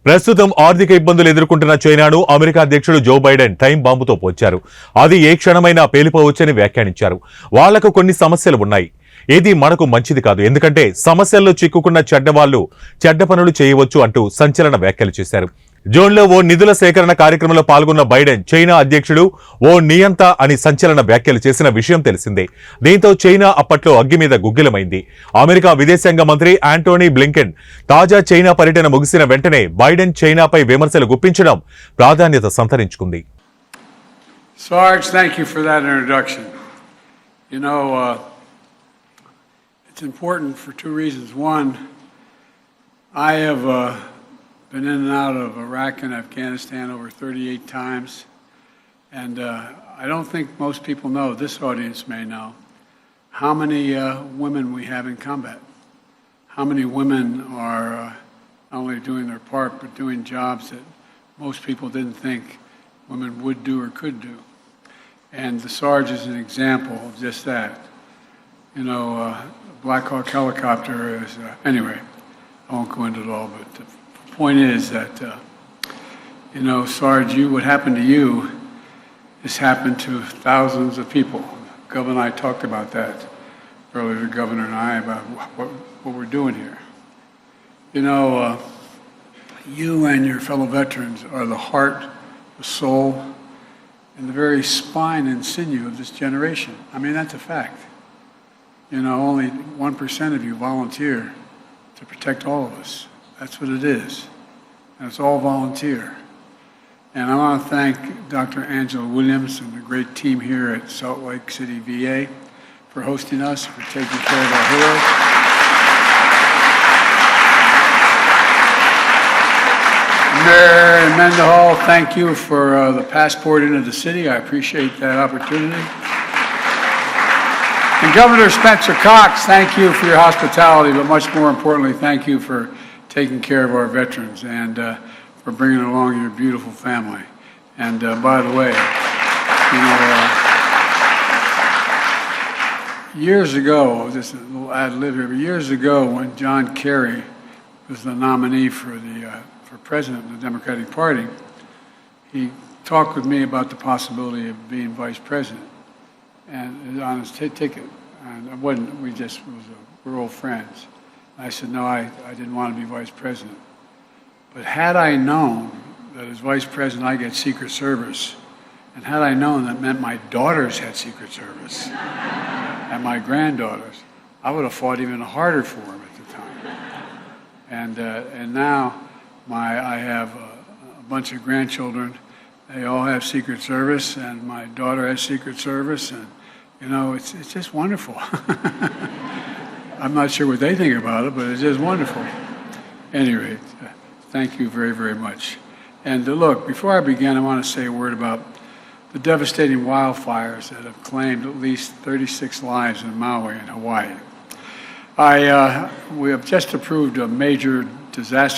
ప్రస్తుతం ఆర్థిక ఇబ్బందులు ఎదుర్కొంటున్న చైనాను అమెరికా అధ్యక్షుడు జో బైడెన్ టైం బాంబుతో పోల్చారు. అది ఏ క్షణమైనా పేలిపోవచ్చని వ్యాఖ్యానించారు. వాళ్లకు కొన్ని సమస్యలు ఉన్నాయి, ఏది మనకు మంచిది కాదు, ఎందుకంటే సమస్యల్లో చిక్కుకున్న చెడ్డవాళ్లు చెడ్డ పనులు చేయవచ్చు అంటూ సంచలన వ్యాఖ్యలు చేశారు. జోన్లో ఓ నిధుల సేకరణ కార్యక్రమంలో పాల్గొన్న బైడెన్ చైనా అధ్యక్షుడు ఓ నియంత అని సంచలన వ్యాఖ్యలు చేసిన విషయం తెలిసిందే. దీంతో చైనా అప్పట్లో అగ్గి మీద గుగ్గిలమైంది. అమెరికా విదేశాంగ మంత్రి యాంటోనీ బ్లింకెన్ తాజా చైనా పర్యటన ముగిసిన వెంటనే బైడెన్ చైనాపై విమర్శలు గుప్పించడం ప్రాధాన్యత సంతరించుకుంది. Sarge, thank you for that introduction. It's important for two reasons. One, I have been in and out of Iraq and Afghanistan over 38 times, and I don't think most people know, this audience may know, how many women we have in combat. How many women are not only doing their part, but doing jobs that most people didn't think women would do or could do. And the Sarge is an example of just that. Black Hawk helicopter is, anyway, I won't go into it all, but the point is that, Sarge, what happened to you has happened to thousands of people. Governor and I talked about that earlier, the Governor and I, about what we're doing here. You and your fellow veterans are the heart, the soul, and the very spine and sinew of this generation. I mean, that's a fact. Only 1% of you volunteer to protect all of us. That's what it is. And it's all volunteer. And I want to thank Dr. Angela Williams and the great team here at Salt Lake City VA for hosting us, for taking care of our heroes. Mayor Mendenhall, thank you for the passport into the city. I appreciate that opportunity. And Governor Spencer Cox, thank you for your hospitality, but much more importantly, thank you for taking care of our veterans and for bringing along your beautiful family. And by the way, years ago, just a little ad lib here, but years ago when John Kerry was the nominee for president of the Democratic Party, he talked with me about the possibility of being vice president, and on his ticket. And I wasn't. We're old friends. I said, no, I didn't want to be vice president. But had I known that as vice president I get Secret Service, and had I known that meant my daughters had Secret Service, and my granddaughters, I would have fought even harder for them at the time. And now I have a bunch of grandchildren. They all have Secret Service, and my daughter has Secret Service, and it's just wonderful. I'm not sure what they think about it, but it's just wonderful. Anyway, thank you very, very much. And look, before I begin, I want to say a word about the devastating wildfires that have claimed at least 36 lives in Maui and Hawaii. We have just approved a major disaster